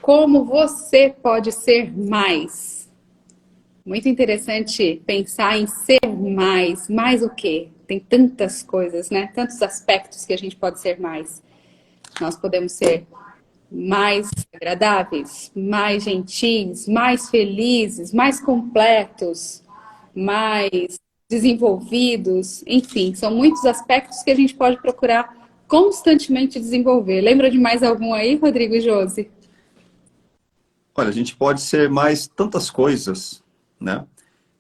como você pode ser mais. Muito interessante pensar em ser mais. Mais o quê? Tem tantas coisas, né? Tantos aspectos que a gente pode ser mais. Nós podemos ser mais agradáveis, mais gentis, mais felizes, mais completos, mais desenvolvidos. Enfim, são muitos aspectos que a gente pode procurar constantemente desenvolver. Lembra de mais algum aí, Rodrigo e Josi? Olha, a gente pode ser mais tantas coisas, né?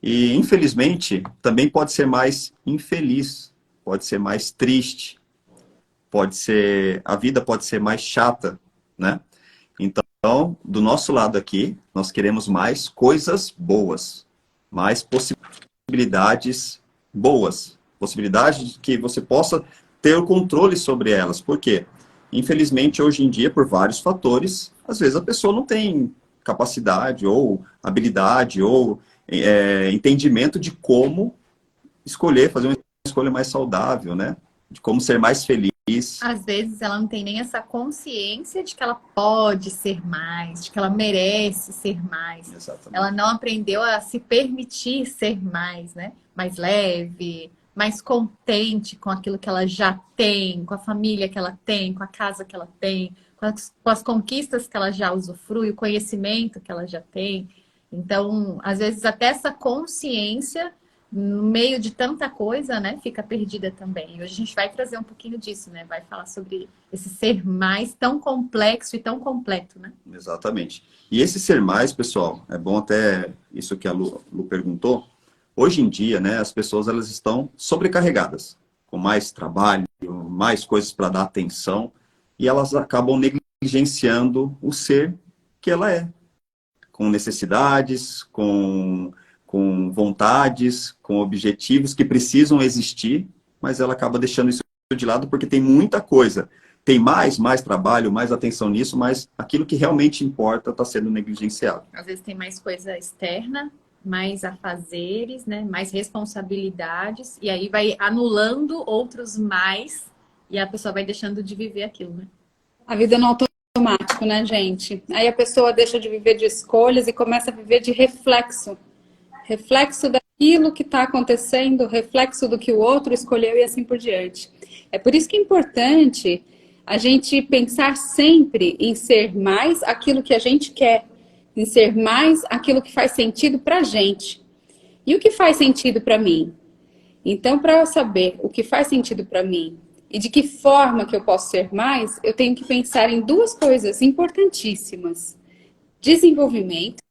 E, infelizmente, também pode ser mais infeliz, pode ser mais triste, pode ser, a vida pode ser mais chata, né? Então, do nosso lado aqui, nós queremos mais coisas boas, mais possibilidades boas, possibilidades de que você possa ter o controle sobre elas. Por quê? Infelizmente, hoje em dia, por vários fatores, às vezes a pessoa não tem capacidade ou habilidade ou entendimento de como escolher, fazer uma escolha mais saudável, né? De como ser mais feliz. Às vezes ela não tem nem essa consciência de que ela pode ser mais, de que ela merece ser mais. Exatamente. Ela não aprendeu a se permitir ser mais, né? Mais leve, mais contente com aquilo que ela já tem, com a família que ela tem, com a casa que ela tem, com as conquistas que ela já usufrui, o conhecimento que ela já tem. Então, às vezes até essa consciência no meio de tanta coisa, né, fica perdida também. E hoje a gente vai trazer um pouquinho disso, né? Vai falar sobre esse ser mais tão complexo e tão completo, né? Exatamente. E esse ser mais, pessoal, é bom até isso que a Lu perguntou. Hoje em dia, né, as pessoas elas estão sobrecarregadas, com mais trabalho, mais coisas para dar atenção, e elas acabam negligenciando o ser que ela é, com necessidades, com vontades, com objetivos que precisam existir, mas ela acaba deixando isso de lado porque tem muita coisa. Tem mais trabalho, mais atenção nisso, mas aquilo que realmente importa está sendo negligenciado. Às vezes tem mais coisa externa, mais afazeres, né? Mais responsabilidades, e aí vai anulando outros mais, e a pessoa vai deixando de viver aquilo, né? A vida no automático, né, gente? Aí a pessoa deixa de viver de escolhas e começa a viver de reflexo. Reflexo daquilo que está acontecendo, reflexo do que o outro escolheu e assim por diante. É por isso que é importante a gente pensar sempre em ser mais aquilo que a gente quer, em ser mais aquilo que faz sentido para a gente. E o que faz sentido para mim? Então, para eu saber o que faz sentido para mim e de que forma que eu posso ser mais, eu tenho que pensar em duas coisas importantíssimas: desenvolvimento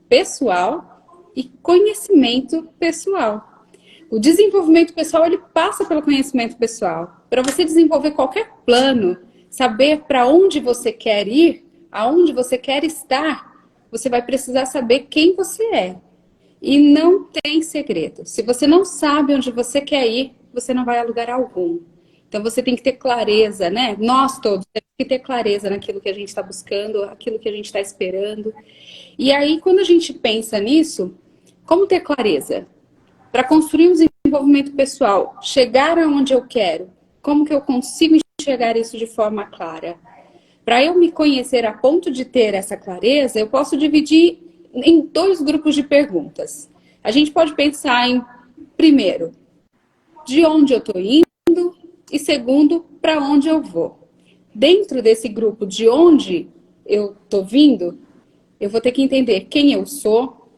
pessoal e conhecimento pessoal. O desenvolvimento pessoal, ele passa pelo conhecimento pessoal. Para você desenvolver qualquer plano, saber para onde você quer ir, aonde você quer estar, você vai precisar saber quem você é. E não tem segredo. Se você não sabe onde você quer ir, você não vai a lugar algum. Então você tem que ter clareza, né? Nós todos temos que ter clareza naquilo que a gente está buscando, aquilo que a gente está esperando. E aí, quando a gente pensa nisso, como ter clareza? Para construir um desenvolvimento pessoal, chegar aonde eu quero, como que eu consigo enxergar isso de forma clara? Para eu me conhecer a ponto de ter essa clareza, eu posso dividir em dois grupos de perguntas. A gente pode pensar em, primeiro, de onde eu estou indo, e segundo, para onde eu vou. Dentro desse grupo de onde eu estou vindo, eu vou ter que entender quem eu sou,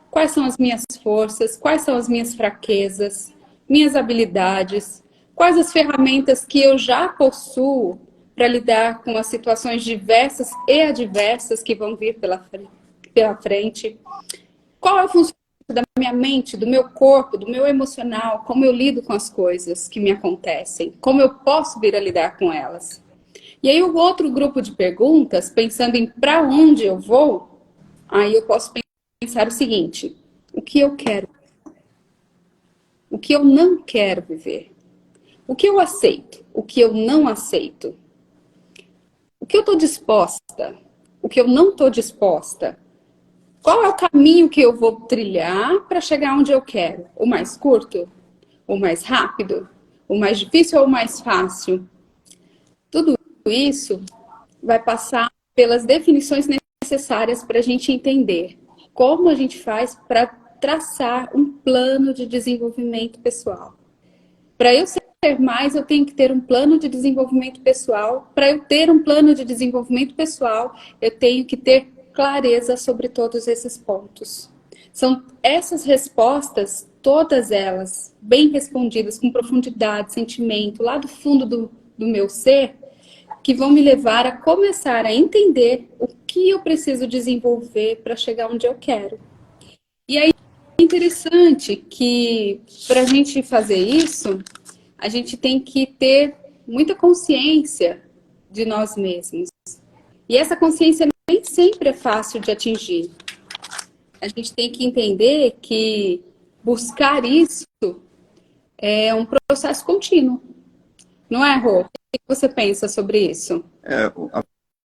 quais são as minhas forças, quais são as minhas fraquezas, minhas habilidades, quais as ferramentas que eu já possuo para lidar com as situações diversas e adversas que vão vir pela frente. Qual é o funcionamento da minha mente, do meu corpo, do meu emocional, como eu lido com as coisas que me acontecem, como eu posso vir a lidar com elas. E aí o outro grupo de perguntas, pensando em para onde eu vou, aí eu posso pensar o seguinte: o que eu quero? O que eu não quero viver? O que eu aceito? O que eu não aceito? O que eu estou disposta? O que eu não estou disposta? Qual é o caminho que eu vou trilhar para chegar onde eu quero? O mais curto? O mais rápido? O mais difícil ou o mais fácil? Tudo isso vai passar pelas definições necessárias para a gente entender como a gente faz para traçar um plano de desenvolvimento pessoal. Para eu ser mais, eu tenho que ter um plano de desenvolvimento pessoal. Para eu ter um plano de desenvolvimento pessoal, eu tenho que ter clareza sobre todos esses pontos. São essas respostas, todas elas, bem respondidas, com profundidade, sentimento, lá do fundo do meu ser, que vão me levar a começar a entender o que eu preciso desenvolver para chegar onde eu quero. E aí é interessante que, para a gente fazer isso, a gente tem que ter muita consciência de nós mesmos. E essa consciência nem sempre é fácil de atingir. A gente tem que entender que buscar isso é um processo contínuo. Não é, Rô? O que você pensa sobre isso?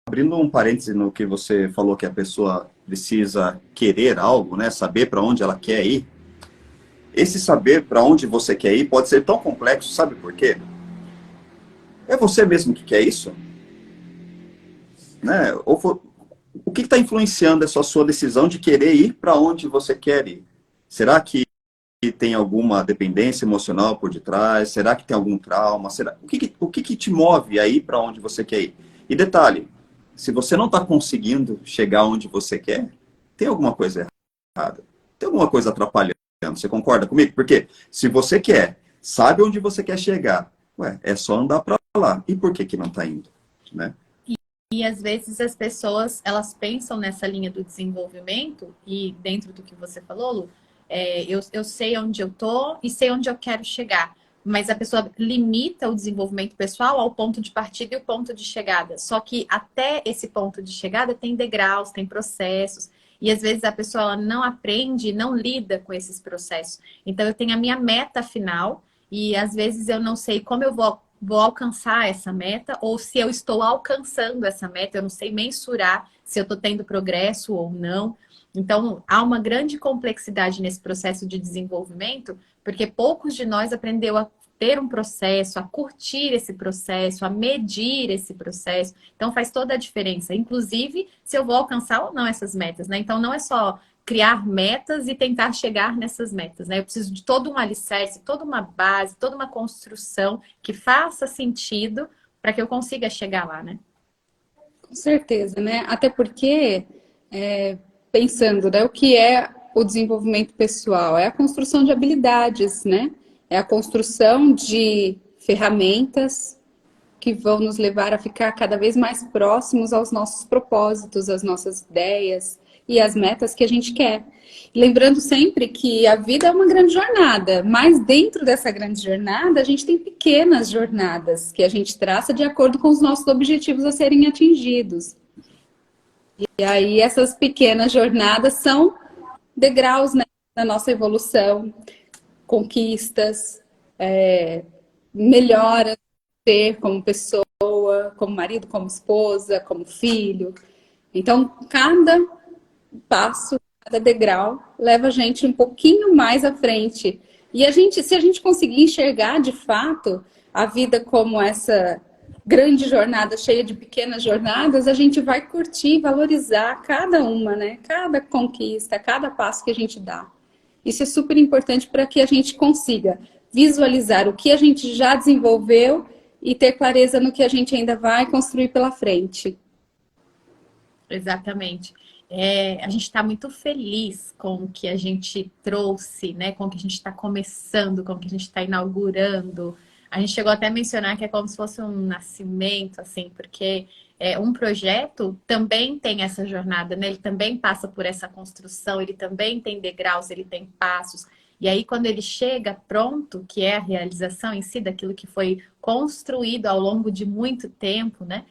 Abrindo um parêntese no que você falou, que a pessoa precisa querer algo, né? Saber para onde ela quer ir. Esse saber para onde você quer ir pode ser tão complexo, sabe por quê? É você mesmo que quer isso? Né? O que está influenciando essa sua decisão de querer ir para onde você quer ir? Será que tem alguma dependência emocional por detrás? Será que tem algum trauma? O que te move a ir para onde você quer ir? E detalhe, se você não está conseguindo chegar onde você quer, tem alguma coisa errada. Tem alguma coisa atrapalhando. Você concorda comigo? Porque se você quer, sabe onde você quer chegar, é só andar para lá. E por que não está indo? Né? E às vezes as pessoas, elas pensam nessa linha do desenvolvimento, e dentro do que você falou, Lu, eu sei onde eu tô e sei onde eu quero chegar. Mas a pessoa limita o desenvolvimento pessoal ao ponto de partida e o ponto de chegada. Só que até esse ponto de chegada tem degraus, tem processos. E às vezes a pessoa ela não aprende, não lida com esses processos. Então eu tenho a minha meta final e às vezes eu não sei como eu vou alcançar essa meta ou se eu estou alcançando essa meta, eu não sei mensurar se eu estou tendo progresso ou não. Então há uma grande complexidade nesse processo de desenvolvimento, porque poucos de nós aprendeu a ter um processo, a curtir esse processo, a medir esse processo. Então faz toda a diferença, inclusive se eu vou alcançar ou não essas metas, né? Então não é só criar metas e tentar chegar nessas metas, né? Eu preciso de todo um alicerce, toda uma base, toda uma construção que faça sentido para que eu consiga chegar lá, né? Com certeza, né? Até porque, pensando, né, o que é o desenvolvimento pessoal? É a construção de habilidades, né? É a construção de ferramentas que vão nos levar a ficar cada vez mais próximos aos nossos propósitos, às nossas ideias e às metas que a gente quer. Lembrando sempre que a vida é uma grande jornada, mas dentro dessa grande jornada a gente tem pequenas jornadas que a gente traça de acordo com os nossos objetivos a serem atingidos. E aí essas pequenas jornadas são degraus, né, na nossa evolução, conquistas, melhoras de ser como pessoa, como marido, como esposa, como filho. Então, cada passo, cada degrau leva a gente um pouquinho mais à frente. E se a gente conseguir enxergar de fato a vida como essa grande jornada cheia de pequenas jornadas, a gente vai curtir, valorizar cada uma, né? Cada conquista, cada passo que a gente dá. Isso é super importante para que a gente consiga visualizar o que a gente já desenvolveu e ter clareza no que a gente ainda vai construir pela frente. Exatamente. A gente está muito feliz com o que a gente trouxe, né? Com o que a gente está começando, com o que a gente está inaugurando. A gente chegou até a mencionar que é como se fosse um nascimento, assim, porque um projeto também tem essa jornada, né? Ele também passa por essa construção, ele também tem degraus, ele tem passos. E aí, quando ele chega pronto, que é a realização em si daquilo que foi construído ao longo de muito tempo, né?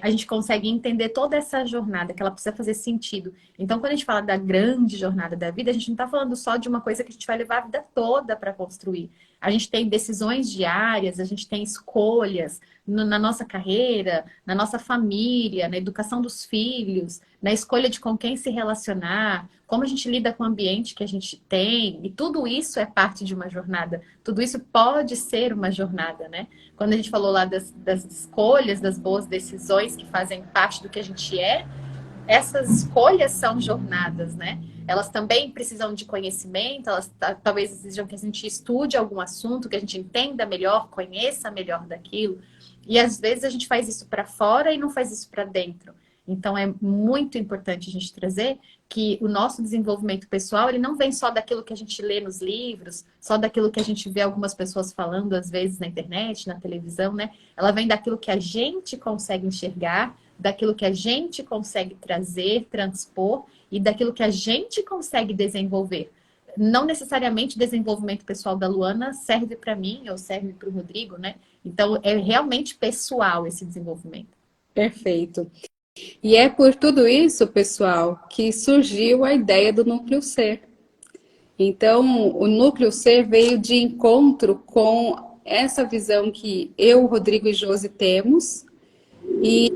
A gente consegue entender toda essa jornada, que ela precisa fazer sentido. Então, quando a gente fala da grande jornada da vida, a gente não está falando só de uma coisa que a gente vai levar a vida toda para construir. A gente tem decisões diárias, a gente tem escolhas na nossa carreira, na nossa família, na educação dos filhos, na escolha de com quem se relacionar, como a gente lida com o ambiente que a gente tem, e tudo isso é parte de uma jornada. Tudo isso pode ser uma jornada, né? Quando a gente falou lá das escolhas, das boas decisões que fazem parte do que a gente é, essas escolhas são jornadas, né? Elas também precisam de conhecimento, elas talvez exijam que a gente estude algum assunto, que a gente entenda melhor, conheça melhor daquilo. E às vezes a gente faz isso para fora e não faz isso para dentro. Então é muito importante a gente trazer que o nosso desenvolvimento pessoal, ele não vem só daquilo que a gente lê nos livros, só daquilo que a gente vê algumas pessoas falando às vezes na internet, na televisão, né? Ela vem daquilo que a gente consegue enxergar, daquilo que a gente consegue trazer, transpor e daquilo que a gente consegue desenvolver. Não necessariamente o desenvolvimento pessoal da Luana serve para mim ou serve para o Rodrigo, né? Então é realmente pessoal esse desenvolvimento. Perfeito. E é por tudo isso, pessoal, que surgiu a ideia do Núcleo Ser. Então, o Núcleo Ser veio de encontro com essa visão que eu, Rodrigo e Josi temos. E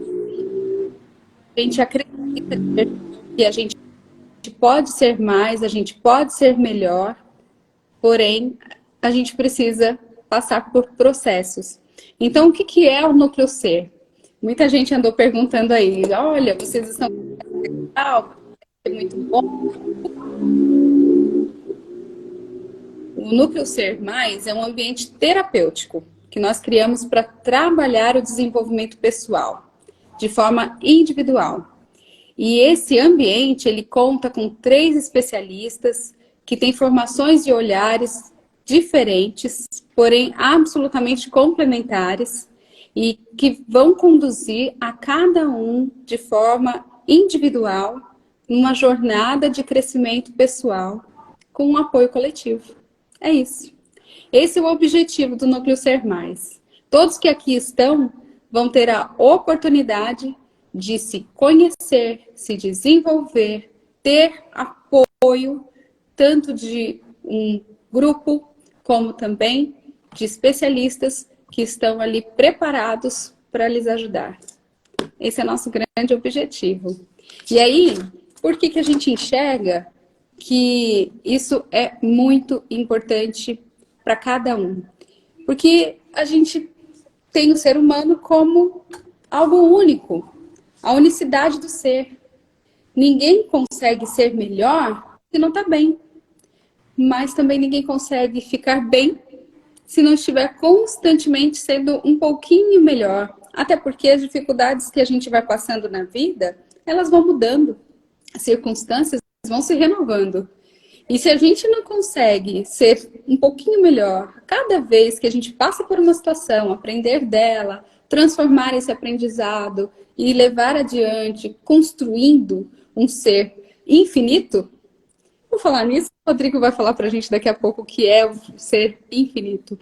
a gente acredita que a gente pode ser mais, a gente pode ser melhor, porém, a gente precisa passar por processos. Então, o que é o Núcleo Ser? Muita gente andou perguntando aí, olha, vocês estão legal, é muito bom. O Núcleo Ser Mais é um ambiente terapêutico que nós criamos para trabalhar o desenvolvimento pessoal de forma individual. E esse ambiente, ele conta com 3 especialistas que têm formações e olhares diferentes, porém absolutamente complementares, e que vão conduzir a cada um de forma individual numa jornada de crescimento pessoal com um apoio coletivo. É isso. Esse é o objetivo do Núcleo Ser Mais. Todos que aqui estão vão ter a oportunidade de se conhecer, se desenvolver, ter apoio, tanto de um grupo, como também de especialistas que estão ali preparados para lhes ajudar. Esse é nosso grande objetivo. E aí, por que a gente enxerga que isso é muito importante para cada um? Porque a gente tem o ser humano como algo único, a unicidade do ser. Ninguém consegue ser melhor se não está bem, mas também ninguém consegue ficar bem se não estiver constantemente sendo um pouquinho melhor. Até porque as dificuldades que a gente vai passando na vida, elas vão mudando, as circunstâncias vão se renovando. E se a gente não consegue ser um pouquinho melhor, cada vez que a gente passa por uma situação, aprender dela, transformar esse aprendizado e levar adiante, construindo um ser infinito, vou falar nisso, o Rodrigo vai falar para a gente daqui a pouco o que é o ser infinito.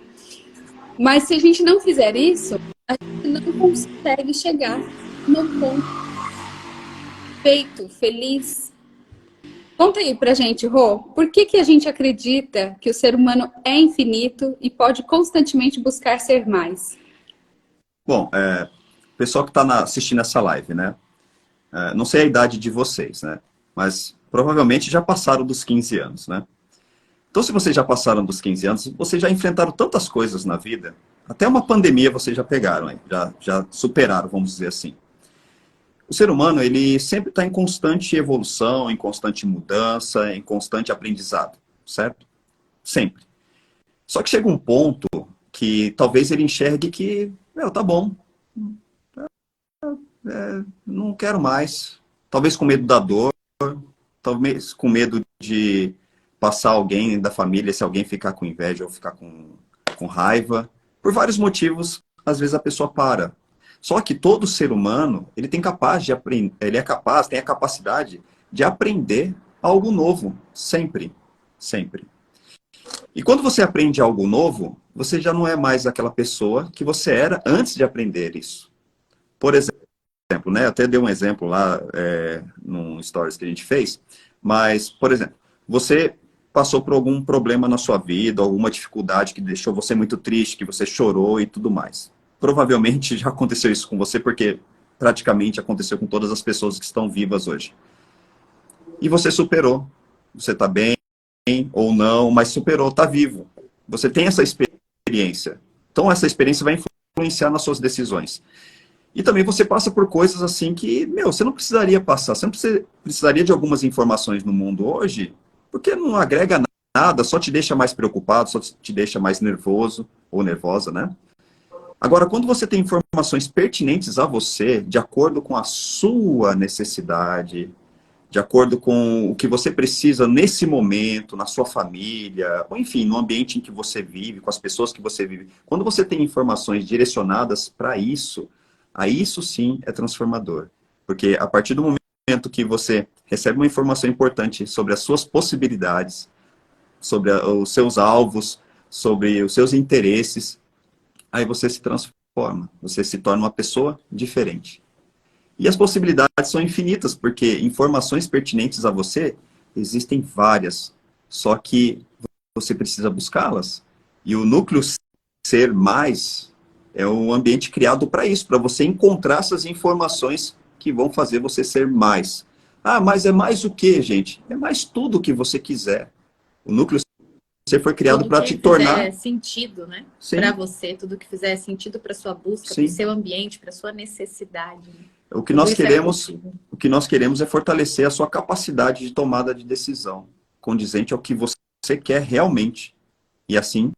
Mas se a gente não fizer isso, a gente não consegue chegar no ponto feito, feliz. Conta aí pra gente, Rô, por que a gente acredita que o ser humano é infinito e pode constantemente buscar ser mais? Bom, pessoal que está assistindo essa live, né? Não sei a idade de vocês, né? Mas provavelmente já passaram dos 15 anos, né? Então, se vocês já passaram dos 15 anos, vocês já enfrentaram tantas coisas na vida, até uma pandemia vocês já pegaram, já superaram, vamos dizer assim. O ser humano, ele sempre está em constante evolução, em constante mudança, em constante aprendizado, certo? Sempre. Só que chega um ponto que talvez ele enxergue que, tá bom, não quero mais. Talvez com medo da dor, talvez com medo de passar alguém da família, se alguém ficar com inveja ou ficar com raiva. Por vários motivos, às vezes a pessoa para. Só que todo ser humano, ele tem capaz de aprender, tem a capacidade de aprender algo novo, sempre, sempre. E quando você aprende algo novo, você já não é mais aquela pessoa que você era antes de aprender isso. Por exemplo, né, eu até dei um exemplo lá num stories que a gente fez, mas, por exemplo, você passou por algum problema na sua vida, alguma dificuldade que deixou você muito triste, que você chorou e tudo mais. Provavelmente já aconteceu isso com você, porque praticamente aconteceu com todas as pessoas que estão vivas hoje. E você superou. Você está bem ou não, mas superou, está vivo. Você tem essa experiência. Então essa experiência vai influenciar nas suas decisões. E também você passa por coisas assim que, meu, você não precisaria passar. Você não precisaria de algumas informações no mundo hoje, porque não agrega nada, só te deixa mais preocupado, só te deixa mais nervoso ou nervosa, né? Agora, quando você tem informações pertinentes a você, de acordo com a sua necessidade, de acordo com o que você precisa nesse momento, na sua família, ou enfim, no ambiente em que você vive, com as pessoas que você vive. Quando você tem informações direcionadas para isso, aí isso sim é transformador. Porque a partir do momento que você recebe uma informação importante sobre as suas possibilidades, sobre os seus alvos, sobre os seus interesses, aí você se transforma, você se torna uma pessoa diferente. E as possibilidades são infinitas, porque informações pertinentes a você existem várias, só que você precisa buscá-las. E o núcleo ser mais é um ambiente criado para isso, para você encontrar essas informações que vão fazer você ser mais. Ah, mas é mais o quê, gente? É mais tudo o que você quiser. O núcleo ser foi criado Tudo para que te tornar... fizer sentido, né? Sim, Para você, tudo que fizer sentido para sua busca, para o sim. seu ambiente, para sua necessidade, né? O que Tudo nós isso é queremos, possível. o que nós queremos é fortalecer a sua capacidade de tomada de decisão, condizente ao que você quer realmente. E assim,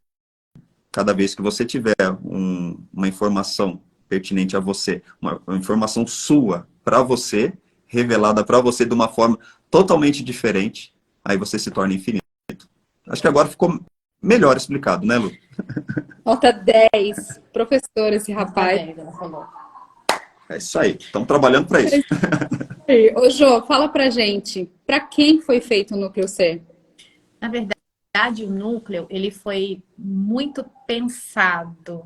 cada vez que você tiver uma informação pertinente a você, uma informação sua para você, revelada para você de uma forma totalmente diferente, aí você se torna infinito. Acho que agora ficou melhor explicado, né, Lu? Nota 10. Professor, esse rapaz. Ela falou. É isso aí. Estamos trabalhando para isso. Ô, Jô, fala pra gente, pra quem foi feito o núcleo C? Na verdade, o núcleo, ele foi muito pensado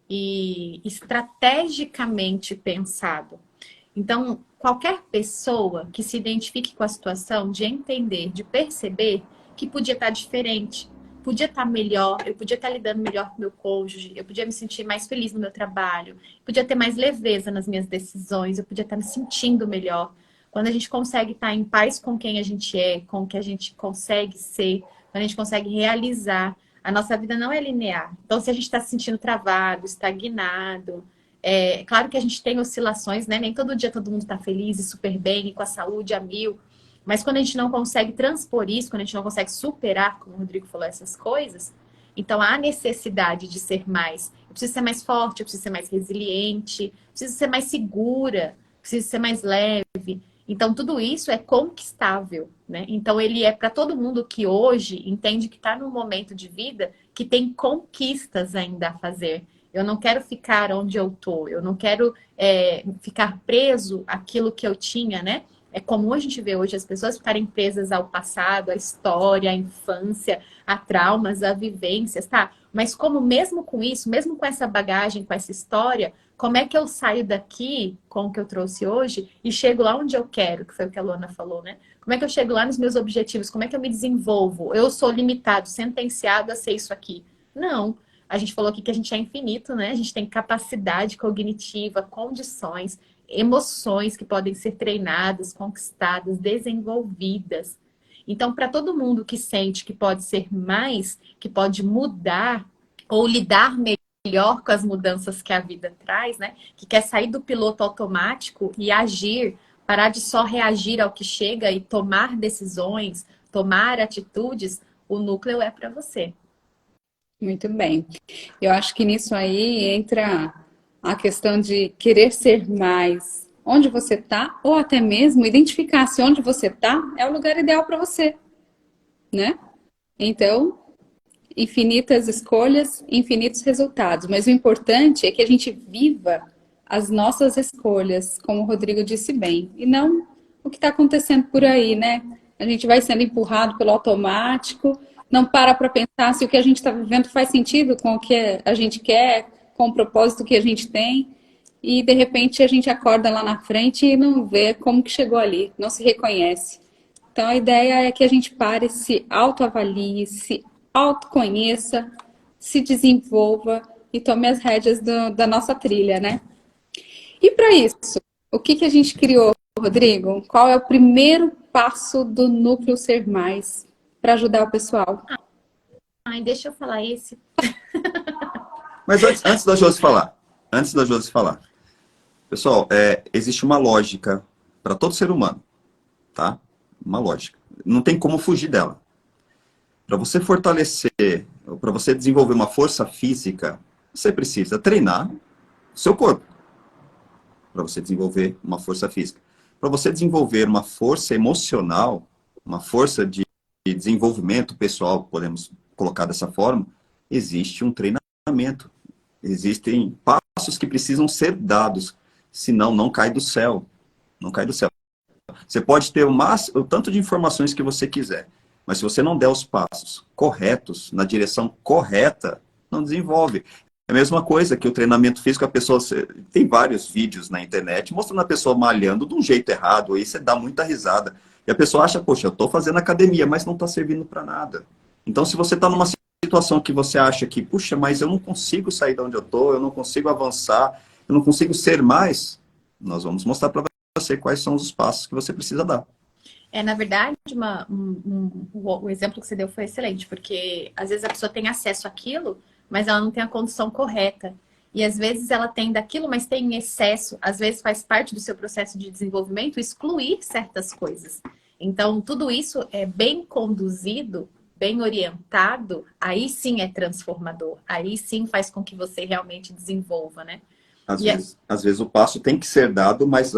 e estrategicamente pensado. Então, qualquer pessoa que se identifique com a situação de entender, de perceber que podia estar diferente, podia estar melhor, eu podia estar lidando melhor com o meu cônjuge, eu podia me sentir mais feliz no meu trabalho, podia ter mais leveza nas minhas decisões, eu podia estar me sentindo melhor. Quando a gente consegue estar em paz com quem a gente é, com o que a gente consegue ser, quando a gente consegue realizar, a nossa vida não é linear. Então, se a gente está se sentindo travado, estagnado, é claro que a gente tem oscilações, né? Nem todo dia todo mundo está feliz e super bem, e com a saúde a mil. Mas quando a gente não consegue transpor isso, quando a gente não consegue superar, como o Rodrigo falou, essas coisas, então há necessidade de ser mais. Eu preciso ser mais forte, eu preciso ser mais resiliente, eu preciso ser mais segura, eu preciso ser mais leve. Então tudo isso é conquistável, né? Então ele é para todo mundo que hoje entende que está num momento de vida que tem conquistas ainda a fazer. Eu não quero ficar onde eu tô, eu não quero ficar preso àquilo que eu tinha, né? É comum a gente ver hoje as pessoas ficarem presas ao passado, à história, à infância, a traumas, a vivências, tá? Mas como mesmo com isso, mesmo com essa bagagem, com essa história, como é que eu saio daqui com o que eu trouxe hoje e chego lá onde eu quero, que foi o que a Luana falou, né? Como é que eu chego lá nos meus objetivos? Como é que eu me desenvolvo? Eu sou limitado, sentenciado a ser isso aqui. Não. A gente falou aqui que a gente é infinito, né? A gente tem capacidade cognitiva, condições, emoções que podem ser treinadas, conquistadas, desenvolvidas. Então, para todo mundo que sente que pode ser mais, que pode mudar ou lidar melhor com as mudanças que a vida traz, né? Que quer sair do piloto automático e agir, parar de só reagir ao que chega e tomar decisões, tomar atitudes, o núcleo é para você. Muito bem. Eu acho que nisso aí entra a questão de querer ser mais onde você está, ou até mesmo identificar se onde você está é o lugar ideal para você, né? Então, infinitas escolhas, infinitos resultados. Mas o importante é que a gente viva as nossas escolhas, como o Rodrigo disse bem, e não o que está acontecendo por aí, né? A gente vai sendo empurrado pelo automático, não para pensar se o que a gente está vivendo faz sentido com o que a gente quer, com o propósito que a gente tem, e de repente a gente acorda lá na frente e não vê como que chegou ali, não se reconhece. Então a ideia é que a gente pare, se autoavalie, se autoconheça, se desenvolva e tome as rédeas da nossa trilha, né? E para isso, o que a gente criou, Rodrigo? Qual é o primeiro passo do Núcleo Ser Mais para ajudar o pessoal? Ai, deixa eu falar esse. Mas antes da Josi falar, Pessoal, existe uma lógica para todo ser humano, tá? Uma lógica. Não tem como fugir dela. Para você fortalecer, para você desenvolver uma força física, você precisa treinar o seu corpo. Para você desenvolver uma força física. Para você desenvolver uma força emocional, uma força de desenvolvimento pessoal, podemos colocar dessa forma, existe um treinamento. Existem passos que precisam ser dados, senão não cai do céu. Não cai do céu. Você pode ter o tanto de informações que você quiser, mas se você não der os passos corretos, na direção correta, não desenvolve. É a mesma coisa que o treinamento físico, a pessoa... Tem vários vídeos na internet mostrando a pessoa malhando de um jeito errado, aí você dá muita risada. E a pessoa acha, poxa, eu estou fazendo academia, mas não está servindo para nada. Então, se você está numa situação que você acha que, puxa, mas eu não consigo sair de onde eu estou, eu não consigo avançar, eu não consigo ser mais, nós vamos mostrar para você quais são os passos que você precisa dar. Na verdade, o exemplo que você deu foi excelente, porque às vezes a pessoa tem acesso àquilo, mas ela não tem a condição correta. E às vezes ela tem daquilo, mas tem em excesso. Às vezes faz parte do seu processo de desenvolvimento excluir certas coisas. Então, tudo isso é bem conduzido, bem orientado, aí sim é transformador. Aí sim faz com que você realmente desenvolva, né? Às vezes o passo tem que ser dado, mas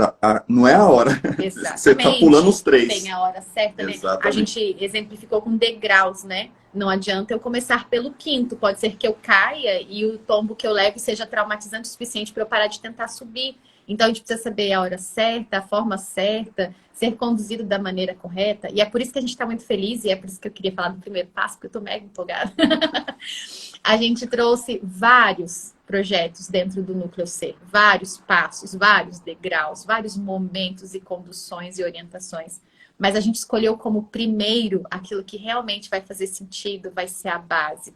não é a hora. Exatamente. Você está pulando os 3. Tem a hora certa, né? Exatamente. A gente exemplificou com degraus, né? Não adianta eu começar pelo 5º. Pode ser que eu caia e o tombo que eu leve seja traumatizante o suficiente para eu parar de tentar subir. Então a gente precisa saber a hora certa, a forma certa, ser conduzido da maneira correta. E é por isso que a gente está muito feliz, e é por isso que eu queria falar do primeiro passo, porque eu estou mega empolgada. A gente trouxe vários projetos dentro do Núcleo C, vários passos, vários degraus, vários momentos e conduções e orientações. Mas a gente escolheu como primeiro aquilo que realmente vai fazer sentido, vai ser a base.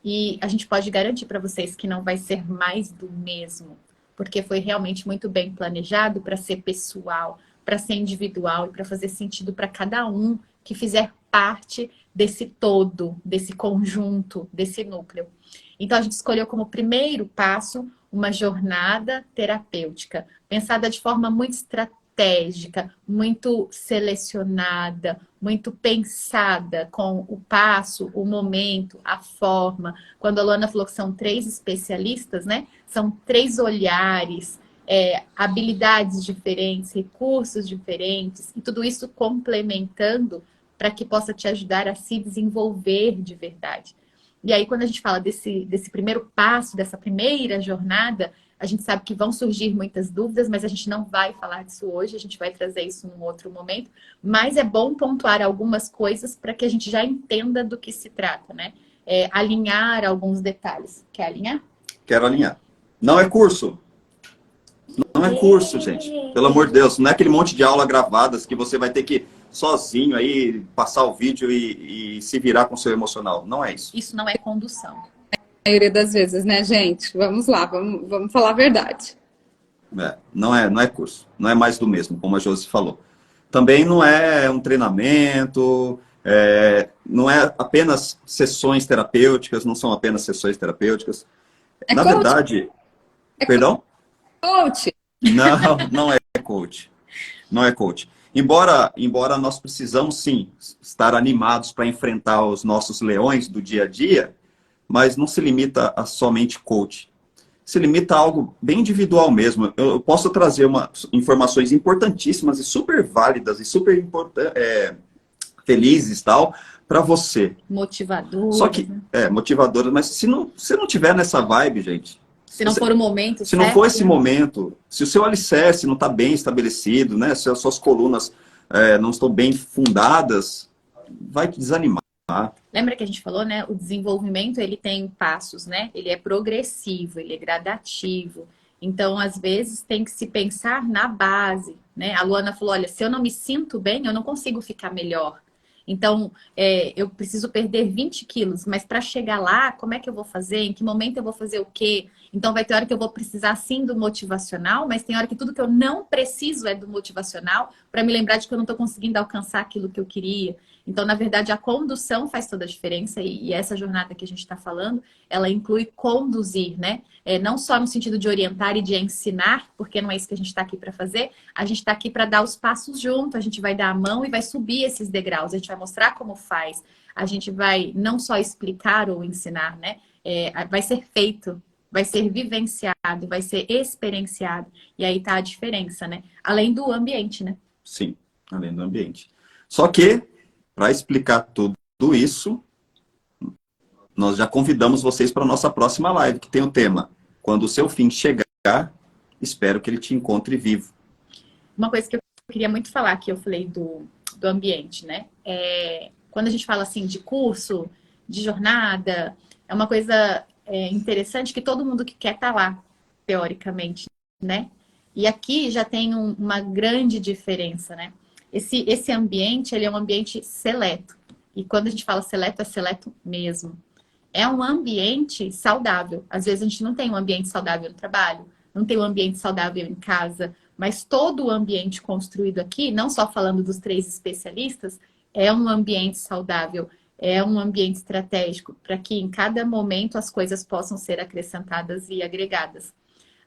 E a gente pode garantir para vocês que não vai ser mais do mesmo, porque foi realmente muito bem planejado para ser pessoal, para ser individual e para fazer sentido para cada um que fizer parte desse todo, desse conjunto, desse núcleo. Então, a gente escolheu como primeiro passo uma jornada terapêutica, pensada de forma muito estratégica, muito selecionada, muito pensada com o passo, o momento, a forma. Quando a Luana falou que são 3 especialistas, né? São 3 olhares, habilidades diferentes, recursos diferentes, e tudo isso complementando para que possa te ajudar a se desenvolver de verdade. E aí, quando a gente fala desse primeiro passo, dessa primeira jornada, a gente sabe que vão surgir muitas dúvidas, mas a gente não vai falar disso hoje, a gente vai trazer isso num outro momento. Mas é bom pontuar algumas coisas para que a gente já entenda do que se trata, né? Alinhar alguns detalhes. Quer alinhar? Quero alinhar. Não é curso. Não é curso, gente. Pelo amor de Deus. Não é aquele monte de aula gravadas que você vai ter que sozinho aí passar o vídeo e se virar com o seu emocional. Não é isso. Isso não é condução. A maioria das vezes, né, gente? Vamos lá, vamos falar a verdade. Não é curso. Não é mais do mesmo, como a Josi falou. Também não é um treinamento, não é apenas sessões terapêuticas, não são apenas sessões terapêuticas. Na coach? verdade... Perdão? Coach! Não é coach. Não é coach. Embora nós precisamos, sim, estar animados para enfrentar os nossos leões do dia a dia, mas não se limita a somente coach. Se limita a algo bem individual mesmo. Eu posso trazer informações importantíssimas e super válidas e super felizes tal para você. Motivadoras. Só que, motivadoras, mas se não tiver nessa vibe, gente... Se não for o momento, se não for esse momento, se o seu alicerce não está bem estabelecido, né? Se as suas colunas não estão bem fundadas, vai te desanimar. Lembra que a gente falou, né? O desenvolvimento, ele tem passos, né? Ele é progressivo, ele é gradativo. Então, às vezes, tem que se pensar na base, né? A Luana falou, olha, se eu não me sinto bem, eu não consigo ficar melhor. Então, eu preciso perder 20 quilos, mas para chegar lá, como é que eu vou fazer? Em que momento eu vou fazer o quê? Então vai ter hora que eu vou precisar sim do motivacional, mas tem hora que tudo que eu não preciso é do motivacional para me lembrar de que eu não estou conseguindo alcançar aquilo que eu queria. Então, na verdade, a condução faz toda a diferença e essa jornada que a gente está falando, ela inclui conduzir, né? Não só no sentido de orientar e de ensinar, porque não é isso que a gente está aqui para fazer, a gente está aqui para dar os passos junto, a gente vai dar a mão e vai subir esses degraus, a gente vai mostrar como faz, a gente vai não só explicar ou ensinar, né? Vai ser feito, vai ser vivenciado, vai ser experienciado. E aí tá a diferença, né? Além do ambiente, né? Sim, além do ambiente. Só que, para explicar tudo isso, nós já convidamos vocês para a nossa próxima live, que tem o tema Quando o seu fim chegar, espero que ele te encontre vivo. Uma coisa que eu queria muito falar, que eu falei do ambiente, né? Quando a gente fala assim de curso, de jornada, é uma coisa interessante que todo mundo que quer tá lá, teoricamente, né? E aqui já tem uma grande diferença, né? Esse ambiente, ele é um ambiente seleto. E quando a gente fala seleto, é seleto mesmo. É um ambiente saudável. Às vezes a gente não tem um ambiente saudável no trabalho, não tem um ambiente saudável em casa, mas todo o ambiente construído aqui, não só falando dos 3 especialistas, é um ambiente saudável, é um ambiente estratégico, para que em cada momento as coisas possam ser acrescentadas e agregadas.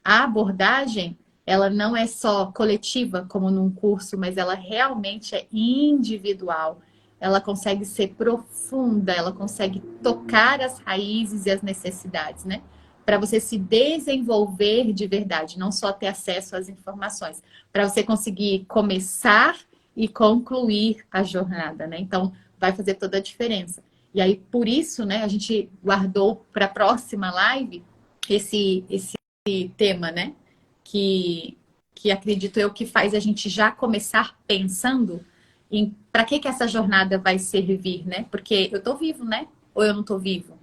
A abordagem, ela não é só coletiva, como num curso, mas ela realmente é individual. Ela consegue ser profunda, ela consegue tocar as raízes e as necessidades, né? Para você se desenvolver de verdade, não só ter acesso às informações, para você conseguir começar e concluir a jornada, né? Então, vai fazer toda a diferença. E aí, por isso, né, a gente guardou para a próxima live esse tema, né? Que acredito eu que faz a gente já começar pensando em para que essa jornada vai servir, né? Porque eu tô vivo, né? Ou eu não tô vivo?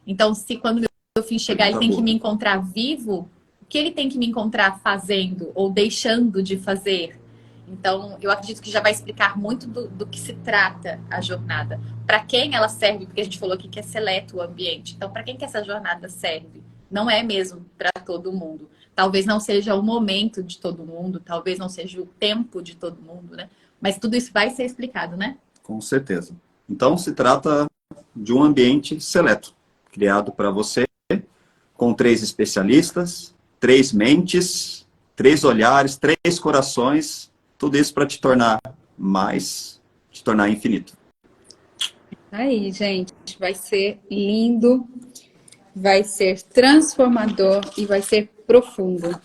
Então, se quando meu fim chegar, ele tem que me encontrar vivo, o que ele tem que me encontrar fazendo ou deixando de fazer? Então, eu acredito que já vai explicar muito do que se trata a jornada. Para quem ela serve, porque a gente falou aqui que é seleto o ambiente. Então, para quem que essa jornada serve? Não é mesmo para todo mundo. Talvez não seja o momento de todo mundo, talvez não seja o tempo de todo mundo, né? Mas tudo isso vai ser explicado, né? Com certeza. Então, se trata de um ambiente seleto, criado para você, com 3 especialistas, 3 mentes, 3 olhares, 3 corações, tudo isso para te tornar mais, te tornar infinito. Aí, gente, vai ser lindo, vai ser transformador e vai ser profundo.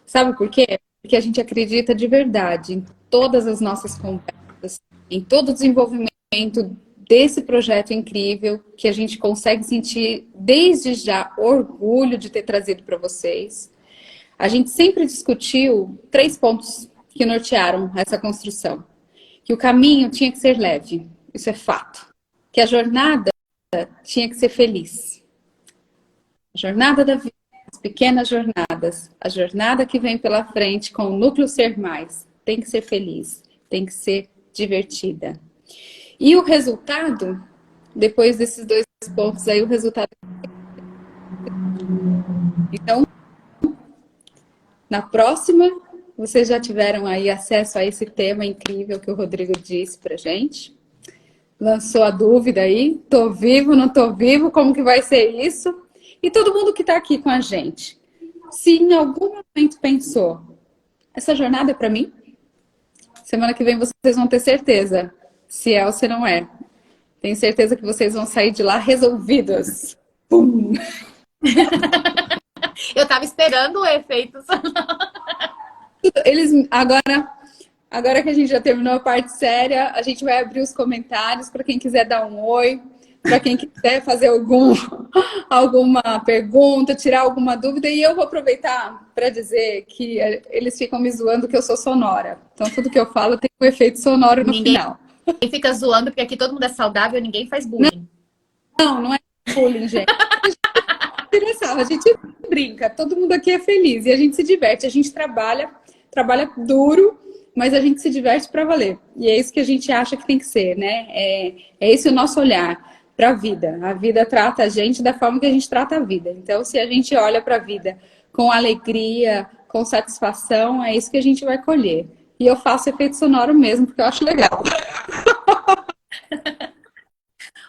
Sabe por quê? Porque a gente acredita de verdade em todas as nossas conversas, em todo o desenvolvimento desse projeto incrível, que a gente consegue sentir desde já orgulho de ter trazido para vocês. A gente sempre discutiu 3 pontos que nortearam essa construção. Que o caminho tinha que ser leve, isso é fato. Que a jornada tinha que ser feliz. A jornada da vida, as pequenas jornadas, a jornada que vem pela frente com o núcleo ser mais, tem que ser feliz, tem que ser divertida. E o resultado, depois desses 2 pontos aí, o resultado. Então, na próxima, vocês já tiveram aí acesso a esse tema incrível que o Rodrigo disse pra gente. Lançou a dúvida aí, tô vivo, não tô vivo, como que vai ser isso? E todo mundo que tá aqui com a gente, se em algum momento pensou, essa jornada é para mim? Semana que vem vocês vão ter certeza se é ou se não é. Tenho certeza que vocês vão sair de lá resolvidos. Pum! Eu tava esperando o efeito. Eles agora que a gente já terminou a parte séria, a gente vai abrir os comentários para quem quiser dar um oi, para quem quiser fazer alguma pergunta, tirar alguma dúvida. E eu vou aproveitar para dizer que eles ficam me zoando que eu sou sonora. Então, tudo que eu falo tem um efeito sonoro no final. Ninguém fica zoando, porque aqui todo mundo é saudável, ninguém faz bullying. Não é bullying, gente. A gente brinca, todo mundo aqui é feliz e a gente se diverte. A gente trabalha duro, mas a gente se diverte para valer. E é isso que a gente acha que tem que ser, né? É esse o nosso olhar. para a vida. A vida trata a gente da forma que a gente trata a vida. Então, se a gente olha para a vida com alegria, com satisfação, é isso que a gente vai colher. E eu faço efeito sonoro mesmo, porque eu acho legal.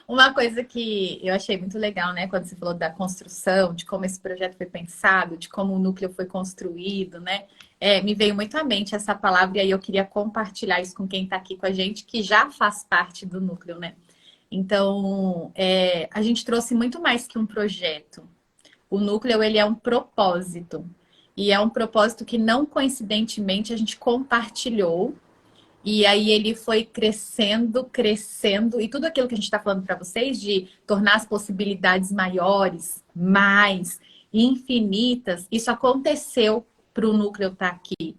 Uma coisa que eu achei muito legal, né, quando você falou da construção, de como esse projeto foi pensado, de como o núcleo foi construído, né, me veio muito à mente essa palavra e aí eu queria compartilhar isso com quem está aqui com a gente, que já faz parte do núcleo, né. Então, a gente trouxe muito mais que um projeto. O núcleo, ele é um propósito. E é um propósito que não coincidentemente a gente compartilhou. E aí ele foi crescendo, crescendo. E tudo aquilo que a gente está falando para vocês de tornar as possibilidades maiores, mais, infinitas, isso aconteceu para o núcleo estar aqui.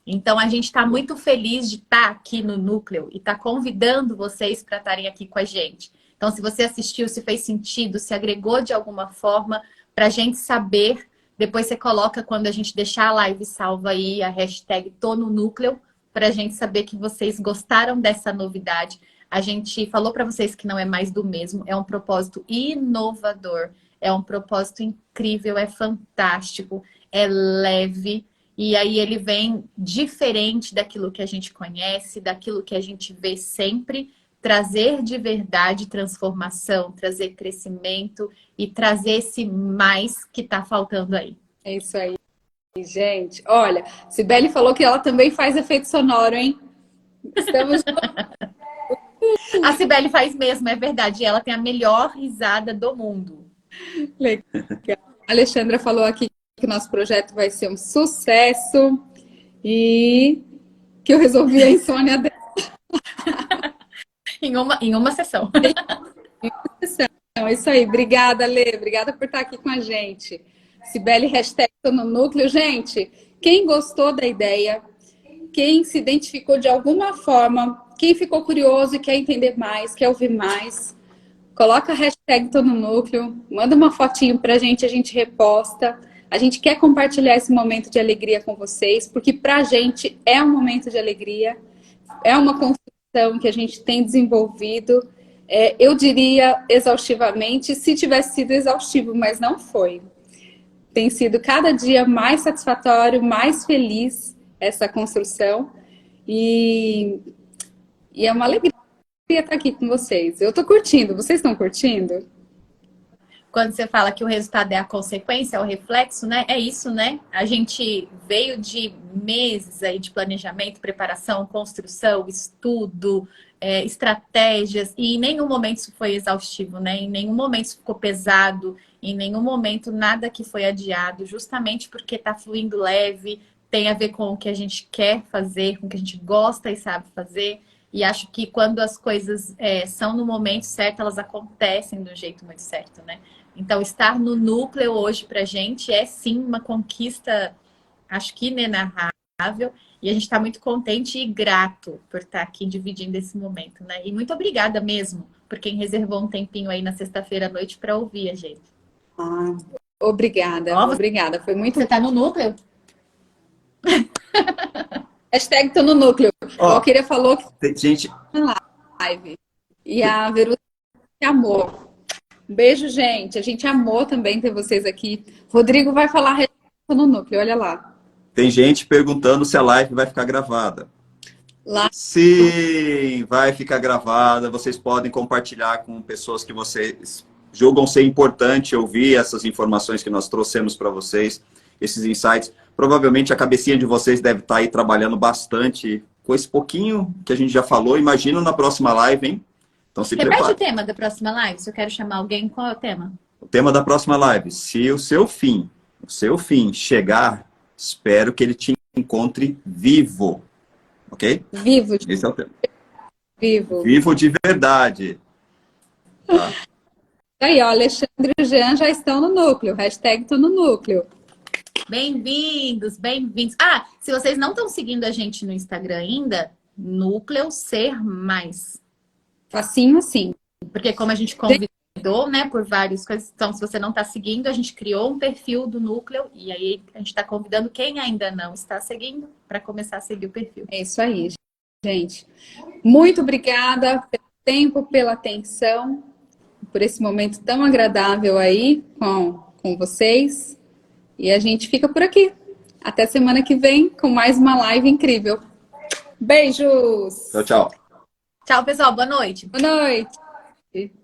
Então a gente está muito feliz de estar aqui no núcleo e estar convidando vocês para estarem aqui com a gente. Então, se você assistiu, se fez sentido, se agregou de alguma forma, para a gente saber, depois você coloca quando a gente deixar a live salva aí a hashtag Tô no Núcleo, para a gente saber que vocês gostaram dessa novidade. A gente falou para vocês que não é mais do mesmo, é um propósito inovador, é um propósito incrível, é fantástico, é leve. E aí ele vem diferente daquilo que a gente conhece, daquilo que a gente vê sempre, trazer de verdade transformação, trazer crescimento e trazer esse mais que está faltando aí. É isso aí, gente. Olha, Cibele falou que ela também faz efeito sonoro, hein? Estamos... A Cibele faz mesmo, é verdade. Ela tem a melhor risada do mundo. Legal. A Alexandra falou aqui que o nosso projeto vai ser um sucesso e que eu resolvi a insônia dela. Em uma sessão. É isso aí. Obrigada, Lê. Obrigada por estar aqui com a gente. Cibele, hashtag Tô no Núcleo. Gente, quem gostou da ideia, quem se identificou de alguma forma, quem ficou curioso e quer entender mais, quer ouvir mais, coloca a hashtag Tô no Núcleo, manda uma fotinho pra gente, a gente reposta. A gente quer compartilhar esse momento de alegria com vocês, porque pra gente é um momento de alegria, é uma construção que a gente tem desenvolvido. Eu diria exaustivamente, se tivesse sido exaustivo, mas não foi. Tem sido cada dia mais satisfatório, mais feliz essa construção. E é uma alegria estar aqui com vocês. Eu estou curtindo, vocês estão curtindo? Quando você fala que o resultado é a consequência, é o reflexo, né? É isso, né? A gente veio de meses aí de planejamento, preparação, construção, estudo, estratégias, e em nenhum momento isso foi exaustivo, né? Em nenhum momento isso ficou pesado, em nenhum momento nada que foi adiado, justamente porque está fluindo leve, tem a ver com o que a gente quer fazer, com o que a gente gosta e sabe fazer. E acho que quando as coisas são no momento certo, elas acontecem do jeito muito certo, né? Então, estar no núcleo hoje pra gente é sim uma conquista, acho que inenarrável. E a gente está muito contente e grato por estar aqui dividindo esse momento, né? E muito obrigada mesmo por quem reservou um tempinho aí na sexta-feira à noite para ouvir a gente. Ah, obrigada, obrigada. Foi muito. Você tá no núcleo? Hashtag Tô no Núcleo. A queria falou que tem gente na live. E a Veru amou. Um beijo, gente. A gente amou também ter vocês aqui. Rodrigo vai falar hashtag Tô no Núcleo, olha lá. Tem gente perguntando se a live vai ficar gravada. Lá. Sim, vai ficar gravada. Vocês podem compartilhar com pessoas que vocês julgam ser importante ouvir essas informações que nós trouxemos para vocês, esses insights. Provavelmente a cabecinha de vocês deve estar aí trabalhando bastante com esse pouquinho que a gente já falou. Imagina na próxima live, hein? Então se prepare. Repete o tema da próxima live. Se eu quero chamar alguém, qual é o tema? O tema da próxima live. Se o seu fim chegar, espero que ele te encontre vivo. Ok? Vivo. Esse é o tema. Vivo. Vivo de verdade. Tá? Aí, ó, Alexandre e o Jean já estão no núcleo. Hashtag Tô no Núcleo. Bem-vindos, bem-vindos. Ah, se vocês não estão seguindo a gente no Instagram ainda, Núcleo Ser Mais. Facinho assim. Porque como a gente convidou, né, por várias coisas, então se você não está seguindo, a gente criou um perfil do Núcleo e aí a gente está convidando quem ainda não está seguindo para começar a seguir o perfil. É isso aí, gente. Muito obrigada pelo tempo, pela atenção. por esse momento tão agradável aí com vocês. E a gente fica por aqui. Até semana que vem com mais uma live incrível. Beijos! Tchau, tchau. Tchau, pessoal. Boa noite. Boa noite!